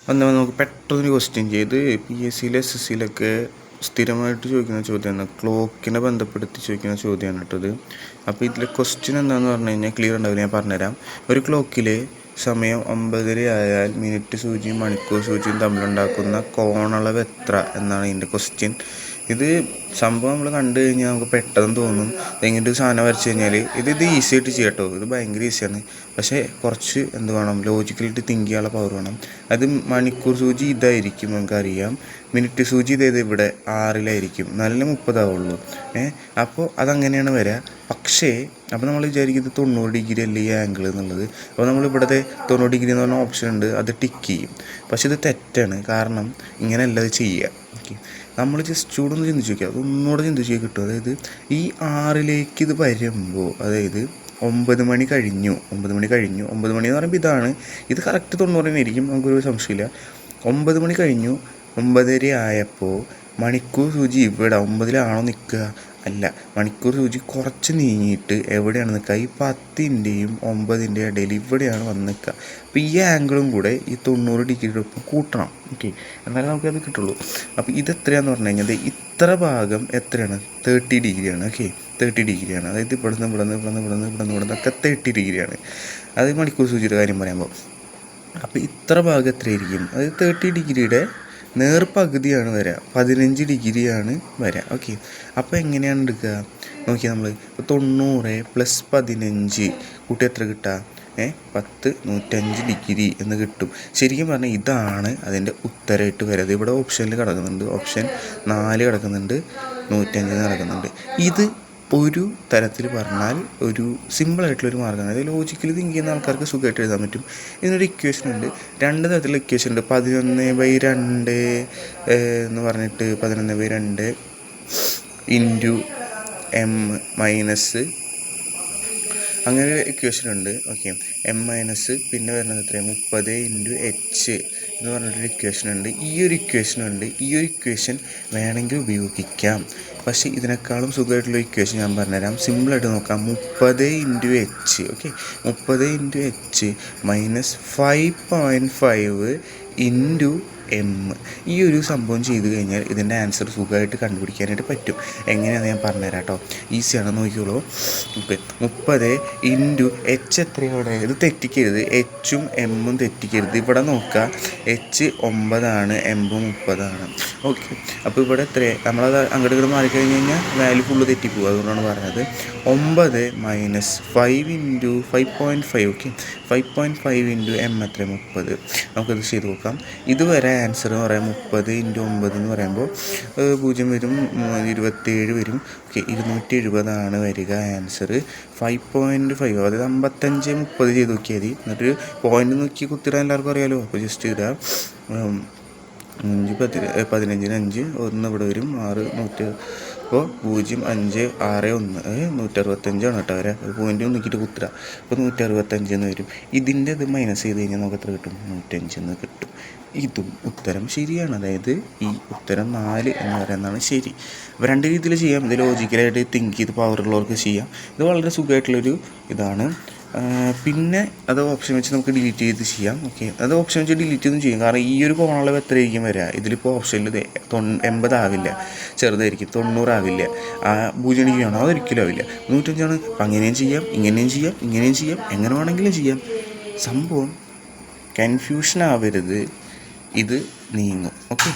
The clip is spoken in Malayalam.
എന്നാൽ നമുക്ക് പെട്ടെന്നൊരു ക്വസ്റ്റ്യൻ ചെയ്ത് PSC SSC സ്ഥിരമായിട്ട് ചോദിക്കുന്ന ചോദ്യമാണ്. ക്ലോക്കിനെ ബന്ധപ്പെടുത്തി ചോദിക്കുന്ന ചോദ്യമാണ് കേട്ടത്. അപ്പോൾ ഇതിലെ ക്വസ്റ്റ്യൻ എന്താണെന്ന് പറഞ്ഞു കഴിഞ്ഞാൽ ക്ലിയർ ഉണ്ടാവില്ല, ഞാൻ പറഞ്ഞുതരാം. ഒരു ക്ലോക്കിൽ സമയം 9:30 ആയാൽ മിനിറ്റ് സൂചിയും മണിക്കൂർ സൂചിയും തമ്മിലുണ്ടാക്കുന്ന കോണളവ് എത്ര എന്നാണ് ഇതിൻ്റെ ക്വസ്റ്റ്യൻ. ഇത് സംഭവം നമ്മൾ കണ്ടു കഴിഞ്ഞാൽ നമുക്ക് പെട്ടെന്ന് തോന്നും ഇങ്ങനെ ഒരു സാധനം വരച്ച് കഴിഞ്ഞാൽ ഇത് ഈസി ആയിട്ട് ചെയ്യാം കേട്ടോ. ഇത് ഭയങ്കര ഈസിയാണ്. പക്ഷേ കുറച്ച് എന്ത് വേണം, ലോജിക്കലായിട്ട് തിങ്ക് ചെയ്യാനുള്ള പവർ വേണം. അത് മണിക്കൂർ സൂചി ഇതായിരിക്കും നമുക്കറിയാം, മിനിറ്റ് സൂചി ഇതേത് ഇവിടെ 6-ലായിരിക്കും, നല്ല 30 ആവുള്ളൂ. അപ്പോൾ അതങ്ങനെയാണ് വരിക. പക്ഷേ അപ്പോൾ നമ്മൾ വിചാരിക്കുന്നത് 90 ഡിഗ്രി അല്ലേ ഈ ആംഗിൾ എന്നുള്ളത്. അപ്പോൾ നമ്മൾ ഇവിടുത്തെ 90 ഡിഗ്രി എന്ന് പറഞ്ഞ ഓപ്ഷൻ ഉണ്ട്, അത് ടിക്ക് ചെയ്യും. പക്ഷെ ഇത് തെറ്റാണ്. കാരണം ഇങ്ങനെയല്ല അത് ചെയ്യുക. ഓക്കെ, നമ്മൾ ജസ്റ്റ് ചൂടൊന്ന് ചിന്തിച്ച് നോക്കുക, അതൊന്നുകൂടെ ചിന്തിച്ച് കിട്ടും. അതായത് ഈ 6-ലേക്ക് ഇത് വരുമ്പോൾ, അതായത് 9 മണി കഴിഞ്ഞു. 9 മണി എന്ന് പറയുമ്പോൾ ഇതാണ്, ഇത് കറക്റ്റ് 90 തന്നെ ആയിരിക്കും, നമുക്കൊരു സംശയമില്ല. 9 മണി കഴിഞ്ഞു, 9:30 ആയപ്പോൾ മണിക്കൂർ സൂചി ഇവിടെ 9-ലാണോ നിൽക്കുക? അല്ല, മണിക്കൂർ സൂചി കുറച്ച് നീങ്ങിയിട്ട് എവിടെയാണ് നിൽക്കുക? ഈ 10-ൻ്റെയും 9-ൻ്റെയും ഇടയിൽ ഇവിടെയാണ് വന്ന് നിൽക്കുക. അപ്പോൾ ഈ ആംഗിളും കൂടെ ഈ 90 ഡിഗ്രിയുടെ ഒപ്പം കൂട്ടണം. ഓക്കെ, എന്നാലേ നമുക്കത് കിട്ടുള്ളൂ. അപ്പോൾ ഇതെത്രയാണെന്ന് പറഞ്ഞു കഴിഞ്ഞാൽ ഇത്ര ഭാഗം എത്രയാണ്? 30 ഡിഗ്രിയാണ്. ഓക്കെ, 30 ഡിഗ്രിയാണ്. അതായത് ഇവിടുന്നൊക്കെ 30 ഡിഗ്രിയാണ്. അത് മണിക്കൂർ സൂചിയുടെ കാര്യം പറയുമ്പോൾ. അപ്പോൾ ഇത്ര ഭാഗം എത്രയായിരിക്കും? അത് 30 ഡിഗ്രിയുടെ നേർപകുതിയാണ് വരിക, 15 ഡിഗ്രിയാണ് വരിക. ഓക്കെ, അപ്പോൾ എങ്ങനെയാണ് എടുക്കുക നോക്കിയാൽ നമ്മൾ 90 + 15 കൂട്ടി എത്ര കിട്ടുക? 10 105 ഡിഗ്രി എന്ന് കിട്ടും. ശരിക്കും പറഞ്ഞാൽ ഇതാണ് അതിൻ്റെ ഉത്തരമായിട്ട് വരുന്നത്. ഇവിടെ ഓപ്ഷനിൽ കിടക്കുന്നുണ്ട്, ഓപ്ഷൻ 4 കിടക്കുന്നുണ്ട്, 105 കിടക്കുന്നുണ്ട്. ഇത് ഒരു തരത്തിൽ പറഞ്ഞാൽ ഒരു സിമ്പിളായിട്ടുള്ളൊരു മാർഗ്ഗമാണ്. അതായത് ലോജിക്കലി തിങ്ക് ചെയ്യുന്ന ആൾക്കാർക്ക് സുഖമായിട്ട് എഴുതാൻ പറ്റും. ഇതിനൊരു ഇക്വേഷൻ ഉണ്ട്, 2 തരത്തിലുള്ള ഇക്വേഷൻ ഉണ്ട്. 11/2 എന്ന് പറഞ്ഞിട്ട് 11/2 ഇൻറ്റു M മൈനസ് അങ്ങനെ ഒരു ഇക്വേഷൻ ഉണ്ട്. ഓക്കെ, M- പിന്നെ വരുന്നത് എത്രയാണ്? 30 × H എന്ന് പറഞ്ഞിട്ടൊരു ഇക്വേഷൻ ഉണ്ട്. ഈ ഒരു ഇക്വേഷൻ വേണമെങ്കിൽ ഉപയോഗിക്കാം. പക്ഷേ ഇതിനേക്കാളും സുഖമായിട്ടുള്ള ഇക്വേഷൻ ഞാൻ പറഞ്ഞുതരാം, സിമ്പിളായിട്ട് നോക്കാം. 30 × H. Okay, 30 × H minus 5.5 × M. ഈ ഒരു സംഭവം ചെയ്ത് കഴിഞ്ഞാൽ ഇതിൻ്റെ ആൻസർ സുഖമായിട്ട് കണ്ടുപിടിക്കാനായിട്ട് പറ്റും. എങ്ങനെയാണെന്ന് ഞാൻ പറഞ്ഞുതരാം കേട്ടോ, ഈസിയാണ്, നോക്കിയോളൂ. ഓക്കെ, 30 × H എത്രയാണ്? ഇത് തെറ്റിക്കരുത്, H-ഉം M-ഉം തെറ്റിക്കരുത്. ഇവിടെ നോക്കുക, H 9 M 30. ഓക്കെ, അപ്പോൾ ഇവിടെ നമ്മളത് അങ്ങോട്ട് ഇങ്ങോട്ട് മാറിക്കഴിഞ്ഞ് കഴിഞ്ഞാൽ വാല്യൂ ഫുള്ള് തെറ്റിപ്പോകും. അതുകൊണ്ടാണ് പറഞ്ഞത് 9 മൈനസ് 5 × 5.5. ഓക്കെ, 5.5 × M എത്ര? 30. നമുക്കത് ചെയ്ത് നോക്കാം. ഇതുവരെ ആൻസർ എന്ന് പറയാം 30 × 9 എന്ന് പറയുമ്പോൾ 0 വരും, 27 വരും. ഓക്കെ, 270 വരിക ആൻസർ. 5.5 അതായത് 55 30 ചെയ്ത് നോക്കിയാൽ മതി. എന്നിട്ട് പോയിന്റ് നോക്കി കുത്തിടാൻ എല്ലാവർക്കും അറിയാമല്ലോ. അപ്പോൾ ജസ്റ്റ് ഇടാം. 5 15 5 1 ഇവിടെ വരും, 6 100. അപ്പോൾ 0 5 6 1 165 കേട്ടോ. വരെ ഒരു പോയിന്റ് നോക്കിയിട്ട് കുത്തിടുക. അപ്പോൾ 165 എന്ന് വരും. ഇതിൻ്റെ ഇത് മൈനസ് ചെയ്ത് കഴിഞ്ഞാൽ നമുക്ക് എത്ര കിട്ടും? 105 കിട്ടും. ഇതും ഉത്തരം ശരിയാണ്. അതായത് ഈ ഉത്തരം 4 എന്ന് പറയുന്നതാണ് ശരി. അപ്പോൾ 2 രീതിയിൽ ചെയ്യാം. ഇത് ലോജിക്കലായിട്ട് തിങ്ക് ചെയ്ത് പവറുള്ളവർക്ക് ചെയ്യാം. ഇത് വളരെ സുഖമായിട്ടുള്ളൊരു ഇതാണ്. പിന്നെ അത് ഓപ്ഷൻ വെച്ച് നമുക്ക് ഡിലീറ്റ് ചെയ്ത് ചെയ്യാം. ഓക്കെ, അത് ഓപ്ഷൻ വെച്ച് ഡിലീറ്റ് ചെയ്തും ചെയ്യാം. കാരണം ഈ ഒരു കോണളവ് എത്രയായിരിക്കും വരിക? ഇതിലിപ്പോൾ ഓപ്ഷനിൽ 80 ആവില്ല, ചെറുതായിരിക്കും. 90 ആവില്ല. 0 ഡിഗ്രി ആണോ? അതൊരിക്കലും ആവില്ല. 105 അപ്പം അങ്ങനെയും ചെയ്യാം, ഇങ്ങനെയും ചെയ്യാം, എങ്ങനെ വേണമെങ്കിലും ചെയ്യാം. സംഭവം കൺഫ്യൂഷൻ ആവരുത്, ഇത് നീങ്ങും. ഓക്കെ.